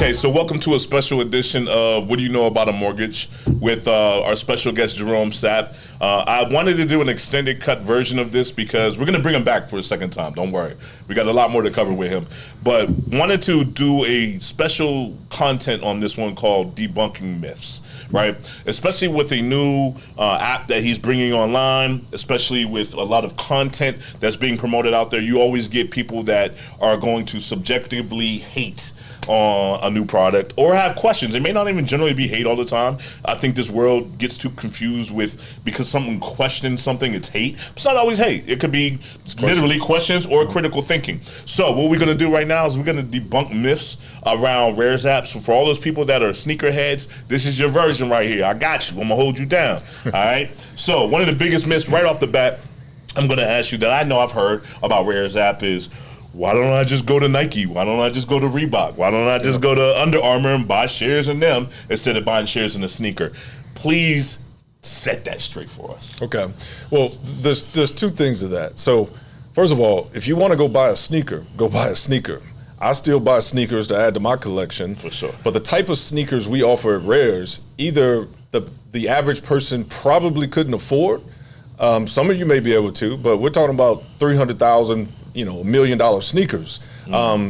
Okay, so welcome to a special edition of What Do You Know About a Mortgage with our special guest, Gerome Sapp. I wanted to do an extended cut version of this because we're going to bring him back for a second time. Don't worry. We got a lot more to cover with him. But wanted to do a special content on this one called Debunking Myths, right? Especially with a new app that he's bringing online, especially with a lot of content that's being promoted out there. You always get people that are going to subjectively hate on a new product or have questions. It may not even generally be hate all the time. I think this world gets too confused with, because someone questions something, it's hate. It's not always hate. It could be literally questions or critical thinking. So what we're going to do right now is we're going to debunk myths around Rares apps. So for all those people that are sneakerheads, this is your version right here. I got you. I'm going to hold you down. All right? So one of the biggest myths right off the bat I'm going to ask you that I know I've heard about Rares app is, why don't I just go to Nike? Why don't I just go to Reebok? Why don't I just go to Under Armour and buy shares in them instead of buying shares in a sneaker? Please set that straight for us. Okay. Well, there's two things to that. So, first of all, if you want to go buy a sneaker, go buy a sneaker. I still buy sneakers to add to my collection. For sure. But the type of sneakers we offer at Rares, either the average person probably couldn't afford. Some of you may be able to, but we're talking about $300,000, $1 million sneakers.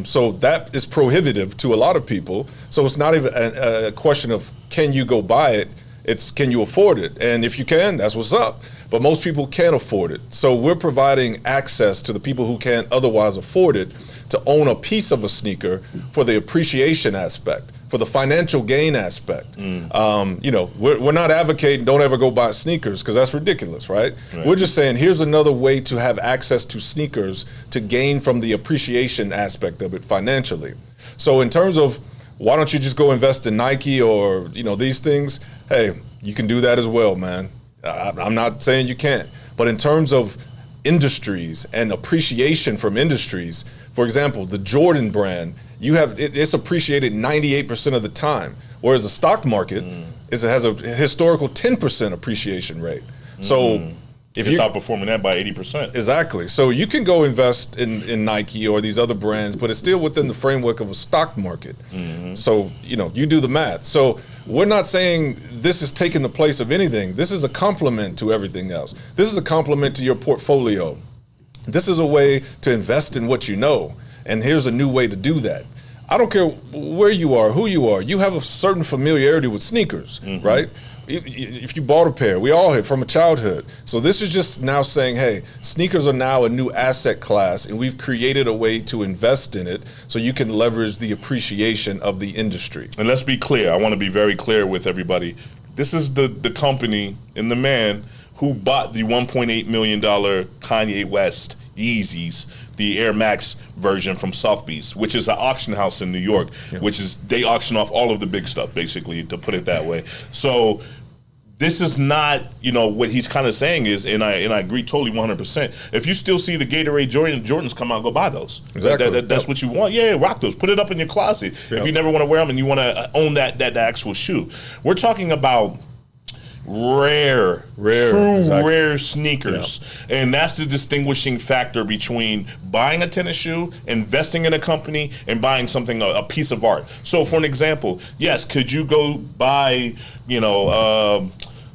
So that is prohibitive to a lot of people. So it's not even a question of can you go buy it, it's can you afford it? And if you can, that's what's up. But most people can't afford it. So we're providing access to the people who can't otherwise afford it to own a piece of a sneaker for the appreciation aspect, for the financial gain aspect. We're not advocating don't ever go buy sneakers because that's ridiculous, right? We're just saying here's another way to have access to sneakers to gain from the appreciation aspect of it financially. So in terms of why don't you just go invest in Nike or these things, hey, you can do that as well, man. I'm not saying you can't, but in terms of industries and appreciation from industries, for example, the Jordan brand, it's appreciated 98% of the time, whereas the stock market has a historical 10% appreciation rate. So if it's outperforming that by 80%. Exactly. So you can go invest in Nike or these other brands, but it's still within the framework of a stock market. So, you do the math. So we're not saying this is taking the place of anything. This is a complement to everything else. This is a complement to your portfolio. This is a way to invest in what you know. And here's a new way to do that. I don't care where you are, who you are. You have a certain familiarity with sneakers, right? If you bought a pair, we all have from a childhood. So this is just now saying, hey, sneakers are now a new asset class, and we've created a way to invest in it so you can leverage the appreciation of the industry. And let's be clear. I want to be very clear with everybody. This is the company and the man who bought the $1.8 million Kanye West Yeezys, the Air Max version from Sotheby's, which is an auction house in New York, which is, they auction off all of the big stuff, basically, to put it that way. So this is not, what he's kind of saying is, and I agree totally 100%. If you still see the Gatorade Jordans come out, go buy those. Exactly. That's what you want. Yeah, rock those. Put it up in your closet. If you never want to wear them and you want to own that actual shoe. We're talking about rare, rare sneakers. And that's the distinguishing factor between buying a tennis shoe, investing in a company, and buying something, a piece of art. So for an example, yes, could you go buy,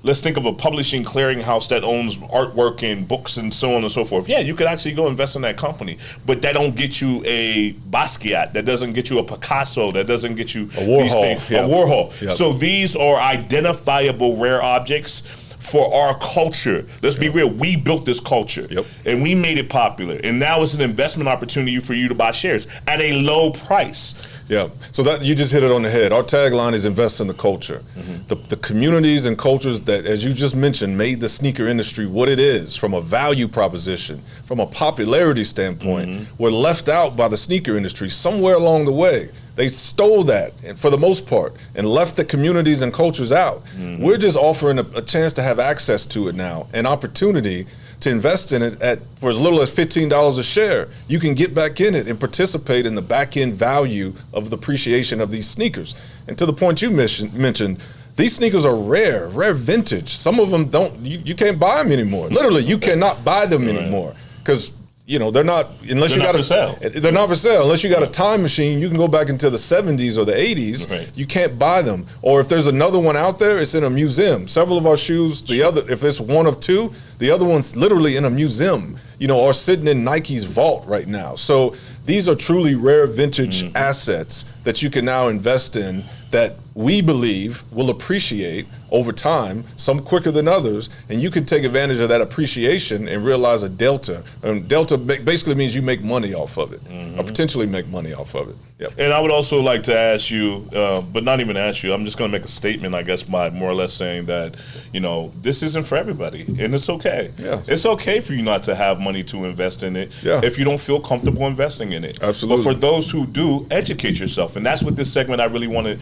let's think of a publishing clearinghouse that owns artwork and books and so on and so forth. Yeah, you could actually go invest in that company, but that don't get you a Basquiat, that doesn't get you a Picasso, that doesn't get you a Warhol. A Warhol. So these are identifiable rare objects for our culture. Let's be real, we built this culture and we made it popular, and now it's an investment opportunity for you to buy shares at a low price. Yeah, so that you just hit it on the head. Our tagline is invest in the culture. The communities and cultures that, as you just mentioned, made the sneaker industry what it is from a value proposition, from a popularity standpoint, were left out by the sneaker industry somewhere along the way. They stole that, for the most part, and left the communities and cultures out. We're just offering a chance to have access to it now, an opportunity to invest in it for as little as $15 a share. You can get back in it and participate in the back end value of the appreciation of these sneakers. And to the point you mentioned, these sneakers are rare vintage. Some of them you can't buy them anymore. Literally, you cannot buy them anymore because they're not unless They're you not got for sale. They're not for sale unless you got a time machine. You can go back into the 70s or the 80s. Right. You can't buy them. Or if there's another one out there, it's in a museum. Several of our shoes, if it's one of two, the other one's literally in a museum. Or sitting in Nike's vault right now. So these are truly rare vintage assets that you can now invest in that we believe will appreciate over time, some quicker than others, and you can take advantage of that appreciation and realize a delta. And delta basically means you make money off of it, or potentially make money off of it. Yep. And I would also like to ask you, but not even ask you, I'm just going to make a statement, I guess, by more or less saying that, this isn't for everybody, and it's okay. Yeah. It's okay for you not to have money to invest in it if you don't feel comfortable investing in it. Absolutely. But for those who do, educate yourself. And that's what this segment I really want to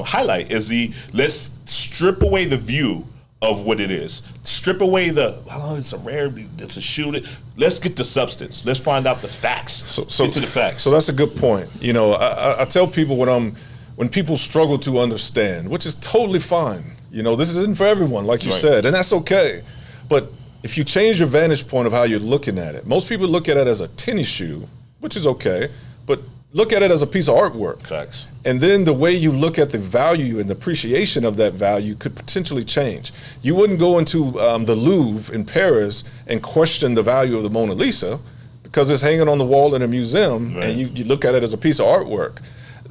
highlight is let's strip away the view of what it is. Strip away it's a rare, it's a shoe. Let's get the substance. Let's find out the facts. Get to the facts. So that's a good point. I tell people when people struggle to understand, which is totally fine. This isn't for everyone, like you said, and that's okay. But if you change your vantage point of how you're looking at it, most people look at it as a tennis shoe, which is okay, but look at it as a piece of artwork. Facts. And then the way you look at the value and the appreciation of that value could potentially change. You wouldn't go into the Louvre in Paris and question the value of the Mona Lisa because it's hanging on the wall in a museum, and you look at it as a piece of artwork.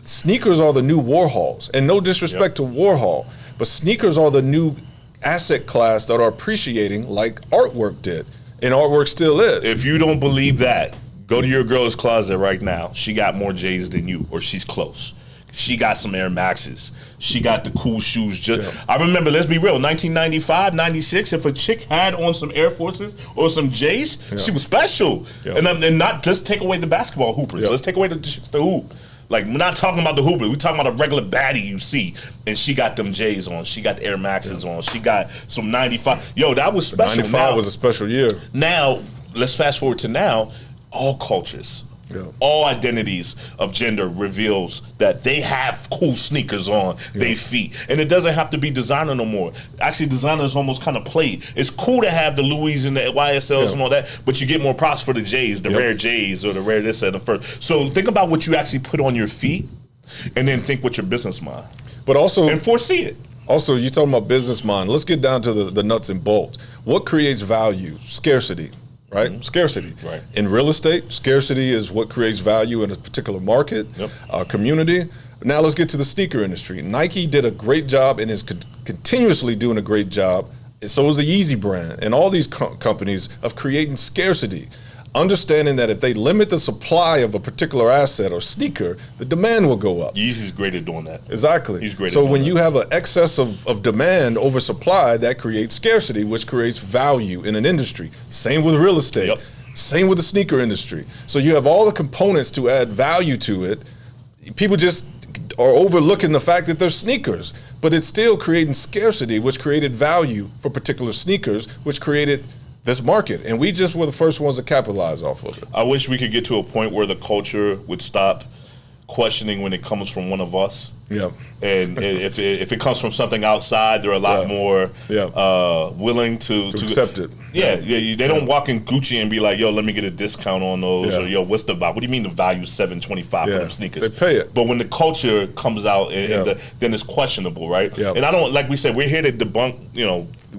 Sneakers are the new Warhols, and no disrespect to Warhol, but sneakers are the new asset class that are appreciating like artwork did, and artwork still is. If you don't believe that, go to your girl's closet right now. She got more J's than you, or she's close. She got some Air Maxes. She got the cool shoes. I remember, let's be real, 1995, 96, if a chick had on some Air Forces or some J's, she was special. And let's take away the basketball hoopers. Let's take away the chicks that hoop. Like, we're not talking about the hooper. We're talking about a regular baddie you see. And she got them J's on. She got the Air Maxes on. She got some 95. Yo, that was special. 95 was a special year. Now, let's fast forward to now. All cultures, all identities of gender reveals that they have cool sneakers on their feet. And it doesn't have to be designer no more. Actually, designer is almost kind of played. It's cool to have the Louis and the YSLs and all that, but you get more props for the J's, the rare J's or the rare this and the first. So think about what you actually put on your feet and then think with your business mind. But also, and foresee it. Also, you're talking about business mind. Let's get down to the nuts and bolts. What creates value? Scarcity. Right? Scarcity. Right. In real estate, scarcity is what creates value in a particular market, community. Now let's get to the sneaker industry. Nike did a great job and is continuously doing a great job, and so is the Yeezy brand and all these companies of creating scarcity. Understanding that if they limit the supply of a particular asset or sneaker, the demand will go up. Yeezy's great at doing that. Exactly. He's great at so doing when that. you have an excess of demand over supply, that creates scarcity, which creates value in an industry. Same with real estate. Same with the sneaker industry. So you have all the components to add value to it. People just are overlooking the fact that they're sneakers, but it's still creating scarcity, which created value for particular sneakers, which created this market, and we just were the first ones to capitalize off of it. I wish we could get to a point where the culture would stop questioning when it comes from one of us. Yeah. And if it comes from something outside, they're a lot more willing to accept it. Yeah. They don't walk in Gucci and be like, yo, let me get a discount on those, or yo, what's the value? What do you mean the value is $725 for them sneakers? They pay it. But when the culture comes out, then it's questionable, right? Yeah. And I don't, like we said, we're here to debunk,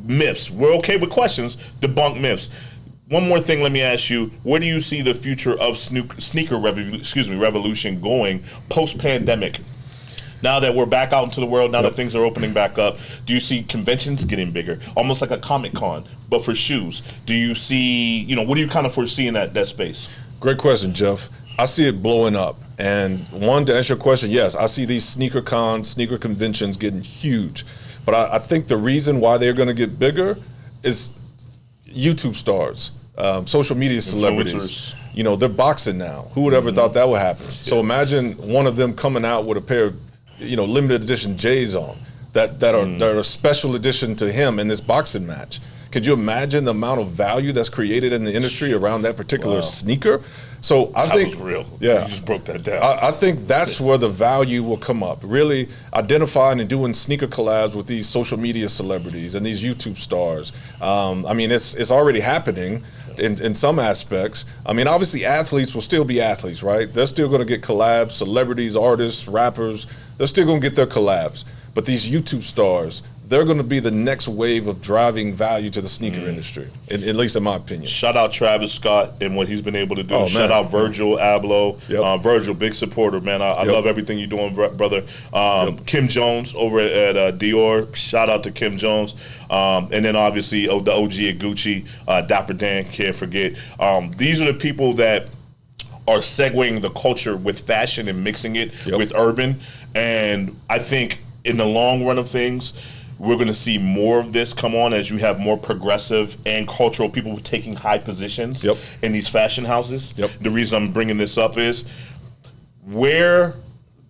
myths. We're okay with questions, debunk myths. One more thing, let me ask you: where do you see the future of sneaker revolution going post-pandemic? Now that we're back out into the world, now that things are opening back up, do you see conventions getting bigger, almost like a Comic-Con, but for shoes? Do you see, what do you kind of foresee in that space? Great question, Jeff. I see it blowing up. And one, to answer your question, yes, I see these sneaker cons, sneaker conventions getting huge. But I think the reason why they're going to get bigger is YouTube stars, social media celebrities. They're boxing now. Who would ever thought that would happen? So imagine one of them coming out with a pair of, limited edition J's on that are a special edition to him in this boxing match. Could you imagine the amount of value that's created in the industry around that particular sneaker? So I think that was real. Yeah, You just broke that down. I think that's where the value will come up. Really identifying and doing sneaker collabs with these social media celebrities and these YouTube stars. I mean, it's already happening in some aspects. I mean, obviously athletes will still be athletes, right? They're still going to get collabs, celebrities, artists, rappers. They're still going to get their collabs. But these YouTube stars, they're going to be the next wave of driving value to the sneaker industry, at least in my opinion. Shout out Travis Scott and what he's been able to do. Oh, Shout out Virgil Abloh. Yep. Virgil, big supporter, man. I love everything you're doing, brother. Kim Jones over at Dior. Shout out to Kim Jones. And then obviously the OG at Gucci, Dapper Dan, can't forget. These are the people that are segueing the culture with fashion and mixing it with urban. And I think in the long run of things, we're going to see more of this come on as you have more progressive and cultural people taking high positions in these fashion houses. The reason I'm bringing this up is, where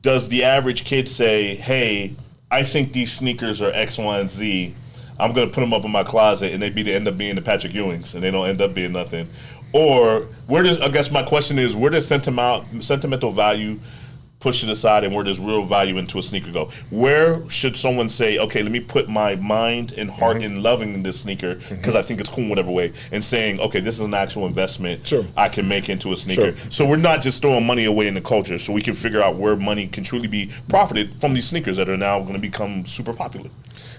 does the average kid say, hey, I think these sneakers are X, Y, and Z. I'm going to put them up in my closet, and they end up being the Patrick Ewings, and they don't end up being nothing. Or where does, I guess my question is, where does sentimental value push it aside, and where does real value into a sneaker go? Where should someone say, okay, let me put my mind and heart in loving this sneaker because I think it's cool in whatever way, and saying, okay, this is an actual investment I can make into a sneaker. So we're not just throwing money away in the culture, so we can figure out where money can truly be profited from these sneakers that are now going to become super popular.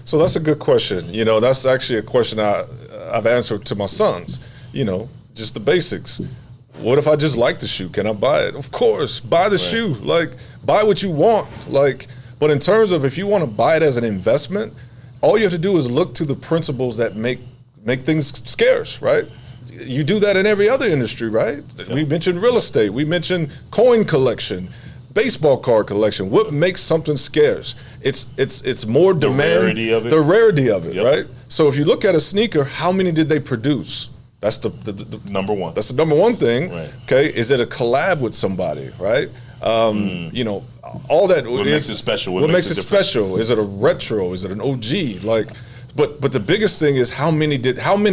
So that's a good question. You know, that's actually a question I've answered to my sons. You know, just the basics. What if I just like the shoe? Can I buy it? Of course, buy the shoe. Like, buy what you want. Like, but in terms of if you want to buy it as an investment, all you have to do is look to the principles that make things scarce, right? You do that in every other industry, right? We mentioned real estate. We mentioned coin collection, baseball card collection. What makes something scarce? It's more demand. The rarity of it. The rarity of it, right? So if you look at a sneaker, how many did they produce? That's the number one. That's the number one thing. Right. Okay, is it a collab with somebody, right? You know, all that. What makes it special? What makes it special? Is it a retro? Is it an OG? Like, but the biggest thing is how many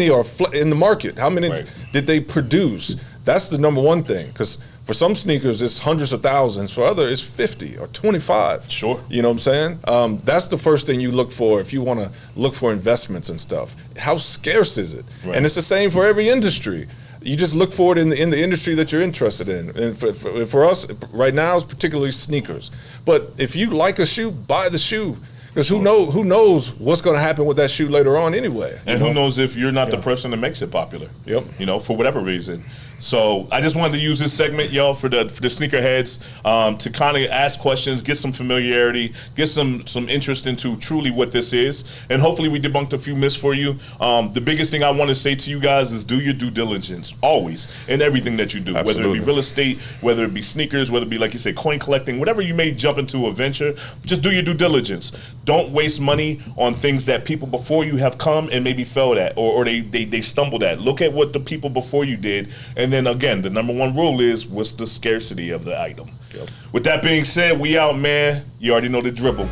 are in the market? How many did they produce? That's the number one thing, because for some sneakers it's hundreds of thousands. For others it's 50 or 25. Sure. You know what I'm saying? That's the first thing you look for if you want to look for investments and stuff. How scarce is it? And it's the same for every industry. You just look for it in the industry that you're interested in. And for us right now, it's particularly sneakers. But if you like a shoe, buy the shoe. Because who knows what's going to happen with that shoe later on anyway. And who knows if you're not the person that makes it popular. You know, for whatever reason. So I just wanted to use this segment, y'all, for the sneakerheads, to kind of ask questions, get some familiarity, get some interest into truly what this is, and hopefully we debunked a few myths for you. The biggest thing I want to say to you guys is do your due diligence, always, in everything that you do. Absolutely. Whether it be real estate, whether it be sneakers, whether it be, like you say, coin collecting, whatever you may jump into a venture, just do your due diligence. Don't waste money on things that people before you have come and maybe failed at, or they stumbled at. Look at what the people before you did, and then again, the number one rule is, what's the scarcity of the item? With that being said, we out, man. You already know the dribble.